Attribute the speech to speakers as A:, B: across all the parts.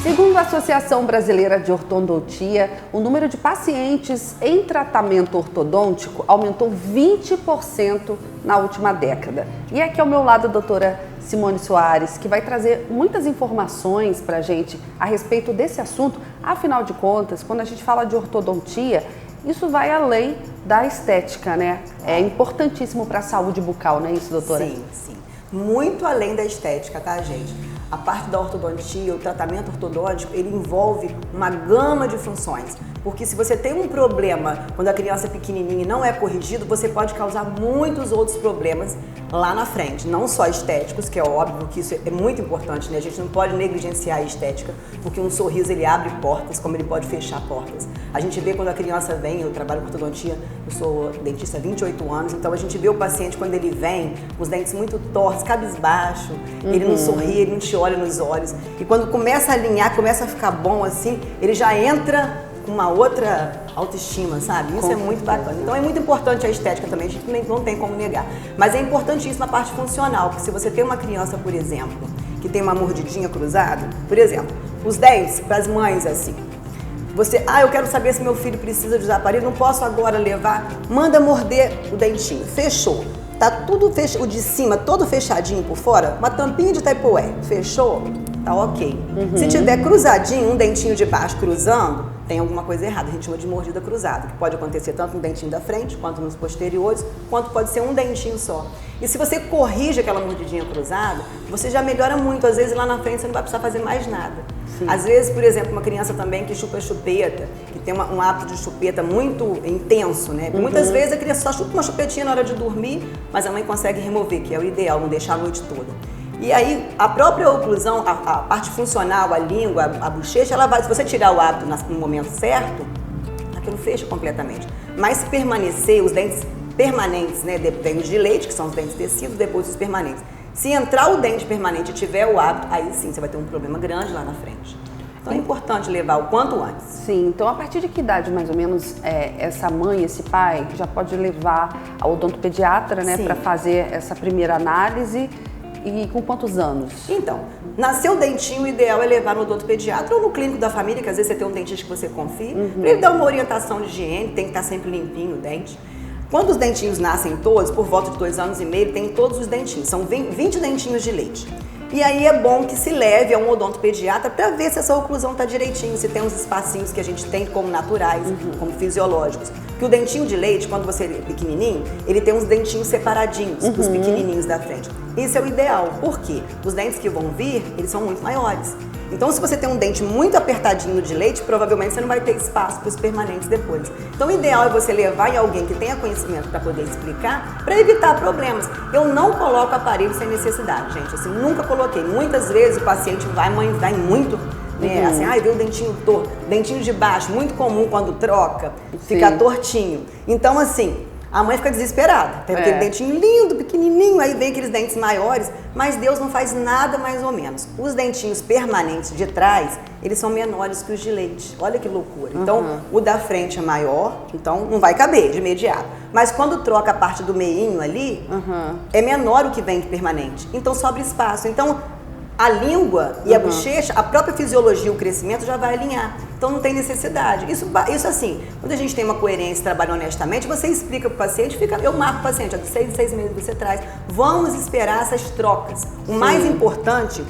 A: Segundo a Associação Brasileira de Ortodontia, o número de pacientes em tratamento ortodôntico aumentou 20% na última década. E aqui ao meu lado a doutora Simone Soares, que vai trazer muitas informações para a gente a respeito desse assunto. Afinal de contas, quando a gente fala de ortodontia, isso vai além da estética, né? É importantíssimo para a saúde bucal, não é isso, doutora?
B: Sim, sim. Muito além da estética, tá, gente? A parte da ortodontia, o tratamento ortodôntico, ele envolve uma gama de funções. Porque se você tem um problema quando a criança é pequenininha e não é corrigido, você pode causar muitos outros problemas lá na frente. Não só estéticos, que é óbvio que isso é muito importante, né? A gente não pode negligenciar a estética, porque um sorriso ele abre portas, como ele pode fechar portas. A gente vê quando a criança vem, eu trabalho com ortodontia, eu sou dentista há 28 anos, então a gente vê o paciente quando ele vem, os dentes muito tortos, cabisbaixo, ele não sorri, ele não te olha nos olhos. E quando começa a alinhar, começa a ficar bom assim, ele já entra com uma outra autoestima, sabe? Isso é muito bacana. Então é muito importante a estética também, a gente não tem como negar. Mas é importantíssima a parte funcional, porque se você tem uma criança, por exemplo, que tem uma mordidinha cruzada, por exemplo, os dentes, para as mães assim, você, eu quero saber se meu filho precisa de usar aparelho, não posso agora levar, manda morder o dentinho, fechou. Tá tudo fechado, o de cima todo fechadinho por fora, uma tampinha de Tupperware, fechou? Tá ok. Se tiver cruzadinho, um dentinho de baixo cruzando, tem alguma coisa errada, a gente chama de mordida cruzada, que pode acontecer tanto no dentinho da frente, quanto nos posteriores, quanto pode ser um dentinho só. E se você corrige aquela mordidinha cruzada, você já melhora muito, às vezes lá na frente você não vai precisar fazer mais nada. Sim. Às vezes, por exemplo, uma criança também que chupa chupeta, que tem um hábito de chupeta muito intenso, né? Muitas vezes a criança só chupa uma chupetinha na hora de dormir, mas a mãe consegue remover, que é o ideal, não deixar a noite toda. E aí, a própria oclusão, a parte funcional, a língua, a bochecha, ela vai, se você tirar o hábito no momento certo, aquilo fecha completamente. Mas se permanecer, os dentes permanentes, né, vem os de leite, que são os dentes tecidos, depois os permanentes. Se entrar o dente permanente e tiver o hábito, aí sim você vai ter um problema grande lá na frente. Então é importante levar o quanto antes.
A: Sim, então a partir de que idade mais ou menos essa mãe, esse pai já pode levar ao odontopediatra, né, para fazer essa primeira análise? E com quantos anos?
B: Então, nasceu o dentinho, o ideal é levar no odontopediatra ou no clínico da família, que às vezes você tem um dentista que você confia, para ele dar uma orientação de higiene, tem que estar sempre limpinho o dente. Quando os dentinhos nascem todos, por volta de 2 anos e meio, tem todos os dentinhos, são 20 dentinhos de leite. E aí é bom que se leve a um odontopediatra para ver se essa oclusão está direitinho, se tem uns espacinhos que a gente tem como naturais, como fisiológicos. Porque o dentinho de leite, quando você é pequenininho, ele tem uns dentinhos separadinhos dos pequenininhos da frente. Isso é o ideal. Por quê? Os dentes que vão vir, eles são muito maiores. Então, se você tem um dente muito apertadinho de leite, provavelmente você não vai ter espaço para os permanentes depois. Então, o ideal é você levar em alguém que tenha conhecimento para poder explicar, para evitar problemas. Eu não coloco aparelho sem necessidade, gente. Assim, nunca coloquei. Muitas vezes o paciente vai muito, né? Assim, vê o dentinho torto, dentinho de baixo, muito comum quando troca, fica tortinho. Então, assim, a mãe fica desesperada, tem aquele dentinho lindo, pequenininho, aí vem aqueles dentes maiores, mas Deus não faz nada mais ou menos. Os dentinhos permanentes de trás, eles são menores que os de leite, olha que loucura. Então, o da frente é maior, então não vai caber de imediato. Mas quando troca a parte do meinho ali, é menor o que vem de permanente, então sobra espaço. Então, a língua e a bochecha, a própria fisiologia, o crescimento já vai alinhar. Então não tem necessidade. Isso assim, quando a gente tem uma coerência e trabalha honestamente, você explica para o paciente, eu marco o paciente, de 6 em 6 meses você traz. Vamos esperar essas trocas. O mais importante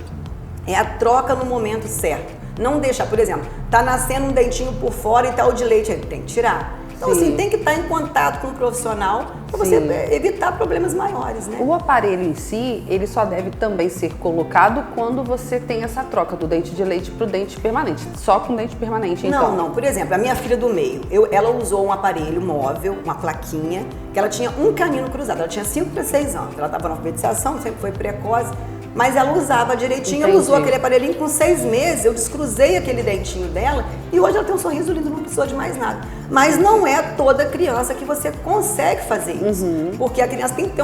B: é a troca no momento certo. Não deixar, por exemplo, tá nascendo um dentinho por fora e tá o de leite, tem que tirar. Então, assim, tem que estar em contato com um profissional para você evitar problemas maiores, né?
A: O aparelho em si, ele só deve também ser colocado quando você tem essa troca do dente de leite para o dente permanente. Só com dente permanente, então?
B: Não. Por exemplo, a minha filha do meio, ela usou um aparelho móvel, uma plaquinha, que ela tinha um canino cruzado. Ela tinha 5 para 6 anos. Ela estava na alfabetização, sempre foi precoce. Mas ela usava direitinho, ela usou aquele aparelhinho com 6 meses, eu descruzei aquele dentinho dela e hoje ela tem um sorriso lindo, não precisou de mais nada. Mas não é toda criança que você consegue fazer isso, porque a criança tem que ter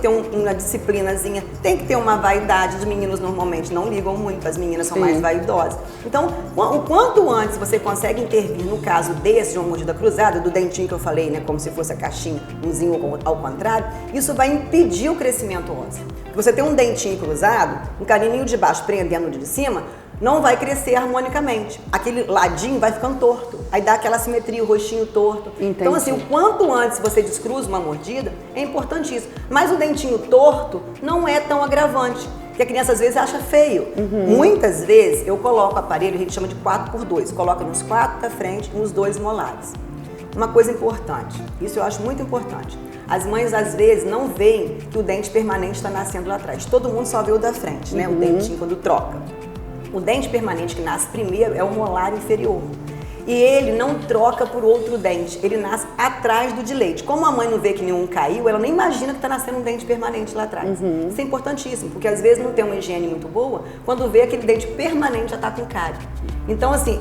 B: uma disciplinazinha, tem que ter uma vaidade. Os meninos normalmente não ligam muito, as meninas são mais vaidosas. Então, o quanto antes você consegue intervir no caso desse, de uma mordida cruzada, do dentinho que eu falei, né, como se fosse a caixinha, umzinho ao contrário, isso vai impedir o crescimento ósseo. Você tem um dentinho cruzado, um canininho de baixo prendendo de cima, não vai crescer harmonicamente. Aquele ladinho vai ficando torto. Aí dá aquela simetria, o rostinho torto.
A: Entendi.
B: Então assim, o quanto antes você descruza uma mordida, é importantíssimo. Mas o dentinho torto não é tão agravante. Que a criança às vezes acha feio. Muitas vezes eu coloco o aparelho, a gente chama de 4x2. Coloca nos 4 da frente e nos 2 molares. Uma coisa importante, isso eu acho muito importante. As mães às vezes não veem que o dente permanente está nascendo lá atrás. Todo mundo só vê o da frente, né? O dentinho quando troca. O dente permanente que nasce primeiro é o molar inferior. E ele não troca por outro dente, ele nasce atrás do de leite. Como a mãe não vê que nenhum caiu, ela nem imagina que está nascendo um dente permanente lá atrás. Isso é importantíssimo, porque às vezes não tem uma higiene muito boa, quando vê aquele dente permanente já está com cárie. Então assim,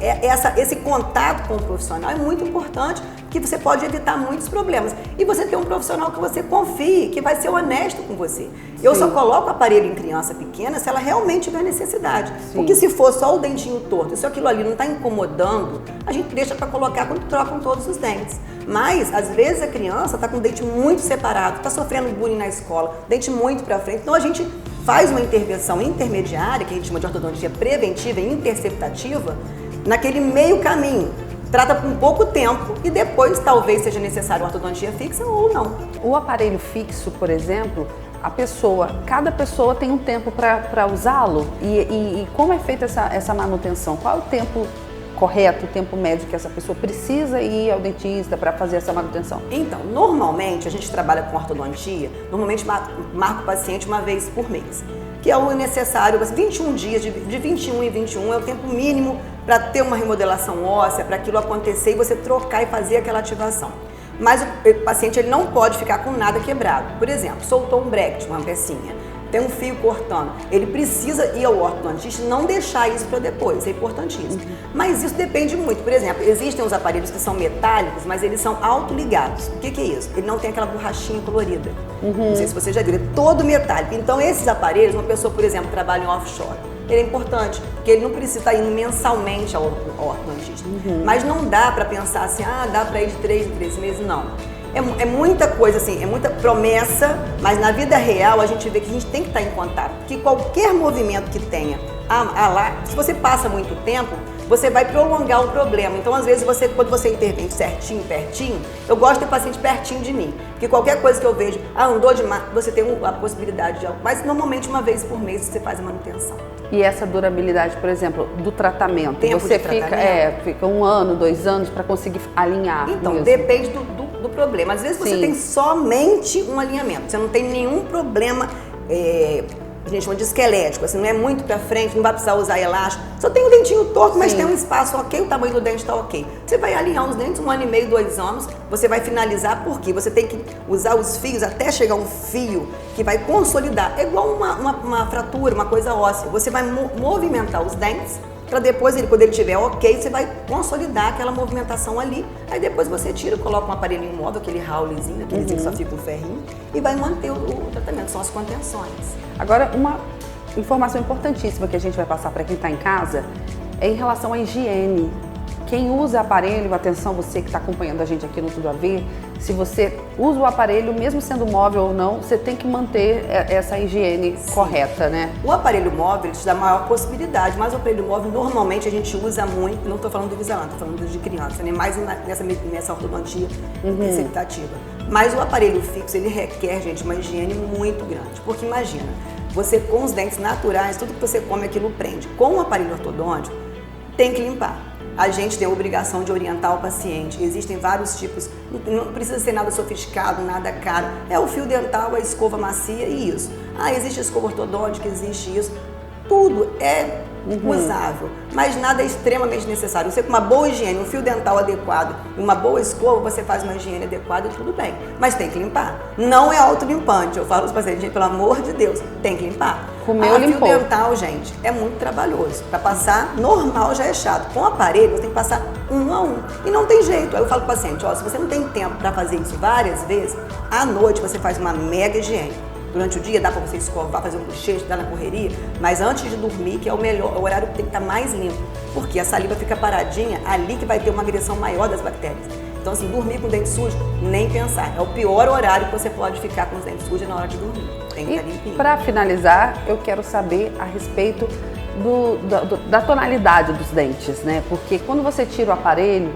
B: esse contato com o profissional é muito importante, que você pode evitar muitos problemas. E você ter um profissional que você confie, que vai ser honesto com você. Eu só coloco o aparelho em criança pequena se ela realmente tiver necessidade. Porque se for só o dentinho torto, se aquilo ali não está incomodando, a gente deixa para colocar quando trocam todos os dentes. Mas, às vezes, a criança está com o dente muito separado, está sofrendo bullying na escola, dente muito para frente. Então, a gente faz uma intervenção intermediária, que a gente chama de ortodontia preventiva e interceptativa, naquele meio caminho. Trata por um pouco tempo e depois talvez seja necessário uma ortodontia fixa ou não.
A: O aparelho fixo, por exemplo, cada pessoa tem um tempo para usá-lo e como é feita essa manutenção? Qual é o tempo correto, o tempo médio que essa pessoa precisa ir ao dentista para fazer essa manutenção?
B: Então, normalmente a gente trabalha com ortodontia, normalmente marca o paciente uma vez por mês, que é o necessário, 21 dias, de 21 em 21 é o tempo mínimo para ter uma remodelação óssea, para aquilo acontecer e você trocar e fazer aquela ativação. Mas o paciente ele não pode ficar com nada quebrado. Por exemplo, soltou um bracket, uma pecinha, tem um fio cortando, ele precisa ir ao ortodontista e não deixar isso para depois, é importantíssimo. Mas isso depende muito. Por exemplo, existem os aparelhos que são metálicos, mas eles são autoligados. O que é isso? Ele não tem aquela borrachinha colorida. Não sei se você já viu, ele é todo metálico. Então esses aparelhos, uma pessoa, por exemplo, trabalha em offshore, ele é importante, porque ele não precisa estar indo mensalmente ao ortodontista. Mas não dá para pensar assim, dá para ir de 3 em 3 meses, não. É muita coisa assim, é muita promessa, mas na vida real a gente vê que a gente tem que estar em contato. Que qualquer movimento que tenha, se você passa muito tempo, você vai prolongar o problema. Então, às vezes, quando você intervém certinho, pertinho, eu gosto de ter paciente pertinho de mim. Porque qualquer coisa que eu vejo, andou demais, você tem a possibilidade de algo. Mas, normalmente, uma vez por mês, você faz a manutenção.
A: E essa durabilidade, por exemplo, do tratamento?
B: Tempo
A: você
B: de tratamento?
A: fica 1 ano, 2 anos para conseguir alinhar.
B: Então, depende do problema. Às vezes, você tem somente um alinhamento. Você não tem nenhum problema... a gente chama de esquelético, assim, não é muito pra frente, não vai precisar usar elástico, só tem o dentinho torto, mas tem um espaço ok, o tamanho do dente tá ok. Você vai alinhar os dentes 1 ano e meio, 2 anos, você vai finalizar, porque você tem que usar os fios até chegar um fio que vai consolidar. É igual uma fratura, uma coisa óssea. Você vai movimentar os dentes, para depois, quando ele estiver ok, você vai consolidar aquela movimentação ali. Aí depois você tira, coloca um aparelhinho móvel, aquele Howlzinho, aquele que só fica um ferrinho, e vai manter o tratamento, são as contenções.
A: Agora, uma informação importantíssima que a gente vai passar para quem está em casa é em relação à higiene. Quem usa aparelho, atenção você que está acompanhando a gente aqui no Tudo a Ver, se você usa o aparelho, mesmo sendo móvel ou não, você tem que manter essa higiene correta, né?
B: O aparelho móvel te dá maior possibilidade, mas o aparelho móvel normalmente a gente usa muito, não estou falando do Invisalign, estou falando de criança, né? Mais nessa ortodontia interceptativa. Mas o aparelho fixo, ele requer, gente, uma higiene muito grande, porque imagina, você com os dentes naturais, tudo que você come aquilo prende. Com o aparelho ortodôntico, tem que limpar. A gente tem a obrigação de orientar o paciente. Existem vários tipos, não precisa ser nada sofisticado, nada caro. É o fio dental, a escova macia e isso. Existe escova ortodôntica, existe isso. Tudo é usável, mas nada é extremamente necessário. Você com uma boa higiene, um fio dental adequado e uma boa escova, você faz uma higiene adequada e tudo bem. Mas tem que limpar. Não é autolimpante. Eu falo para os pacientes, gente, pelo amor de Deus, tem que limpar.
A: Comeu, limpou.
B: Fio dental, gente, é muito trabalhoso. Para passar, normal já é chato. Com o aparelho, você tem que passar 1 a 1. E não tem jeito. Aí eu falo para o paciente, se você não tem tempo para fazer isso várias vezes, à noite você faz uma mega higiene. Durante o dia dá para você escovar, fazer um bochecho, dar na correria, mas antes de dormir, que é o melhor, o horário que tem que estar mais limpo, porque a saliva fica paradinha, ali que vai ter uma agressão maior das bactérias. Então, assim, dormir com o dente sujo, nem pensar. É o pior horário que você pode ficar com os dentes sujos na hora de dormir. Tem que estar limpinho.
A: Para finalizar, eu quero saber a respeito da tonalidade dos dentes, né? Porque quando você tira o aparelho,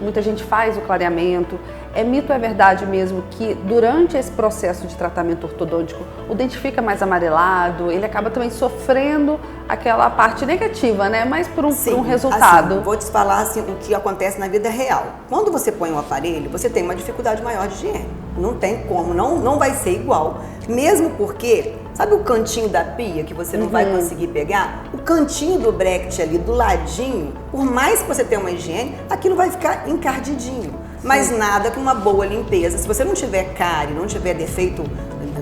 A: muita gente faz o clareamento. É mito, é verdade mesmo que durante esse processo de tratamento ortodôntico o dente fica mais amarelado, ele acaba também sofrendo aquela parte negativa, né? Mas por um resultado.
B: Assim, vou te falar assim, o que acontece na vida real. Quando você põe um aparelho, você tem uma dificuldade maior de higiene. Não tem como, não vai ser igual. Mesmo porque, sabe o cantinho da pia que você não vai conseguir pegar? O cantinho do bracket ali, do ladinho, por mais que você tenha uma higiene, aquilo vai ficar encardidinho. Mas nada com uma boa limpeza. Se você não tiver cárie, não tiver defeito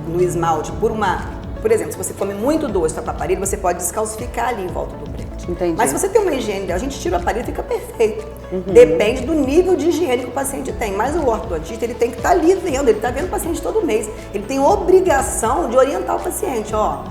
B: no esmalte, por exemplo, se você come muito doce com o aparelho, você pode descalcificar ali em volta do bracket.
A: Entendi.
B: Mas se você tem uma higiene, a gente tira o aparelho e fica perfeito. Depende do nível de higiene que o paciente tem. Mas o ortodontista, ele tem que estar ali vendo, ele está vendo o paciente todo mês. Ele tem obrigação de orientar o paciente, ó,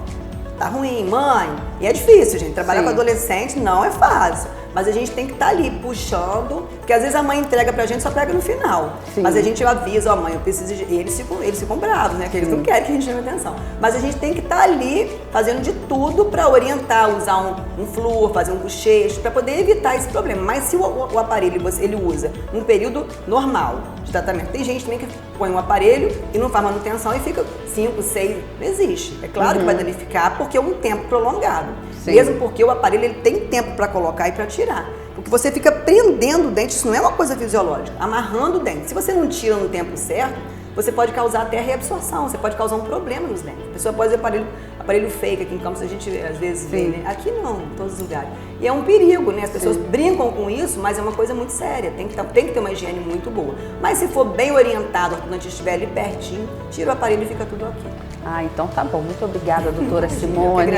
B: tá ruim, mãe. E é difícil, gente, trabalhar com adolescente não é fácil. Mas a gente tem que estar ali puxando, porque às vezes a mãe entrega pra gente, só pega no final.
A: Sim.
B: Mas a gente avisa, ó, mãe, eu preciso de... Eles ficam bravos, né? Que eles não querem que a gente chame atenção. Mas a gente tem que estar ali fazendo de tudo pra orientar, usar um flúor, fazer um bochecho, pra poder evitar esse problema. Mas se o aparelho ele usa num período normal de tratamento, tem gente também que põe um aparelho e não faz manutenção e fica 5, 6, não existe. É claro que vai danificar porque é um tempo prolongado. Sim. Mesmo porque o aparelho ele tem tempo para colocar e para tirar. Porque você fica prendendo o dente, isso não é uma coisa fisiológica, amarrando o dente. Se você não tira no tempo certo, você pode causar até reabsorção, você pode causar um problema nos dentes. A pessoa pode ter aparelho fake, aqui em Campos a gente às vezes vê, né? Aqui não, em todos os lugares. E é um perigo, né? As pessoas brincam com isso, mas é uma coisa muito séria, tem que ter uma higiene muito boa. Mas se for bem orientado, o ortodontista estiver ali pertinho, tira o aparelho e fica tudo ok.
A: Ah, então tá bom. Muito obrigada, doutora Simone,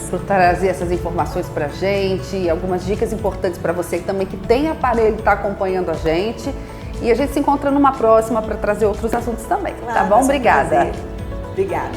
A: por trazer essas informações pra gente, algumas dicas importantes para você também que tem aparelho e está acompanhando a gente. E a gente se encontra numa próxima para trazer outros assuntos também.
B: Claro,
A: tá bom? Obrigada.
B: Obrigada.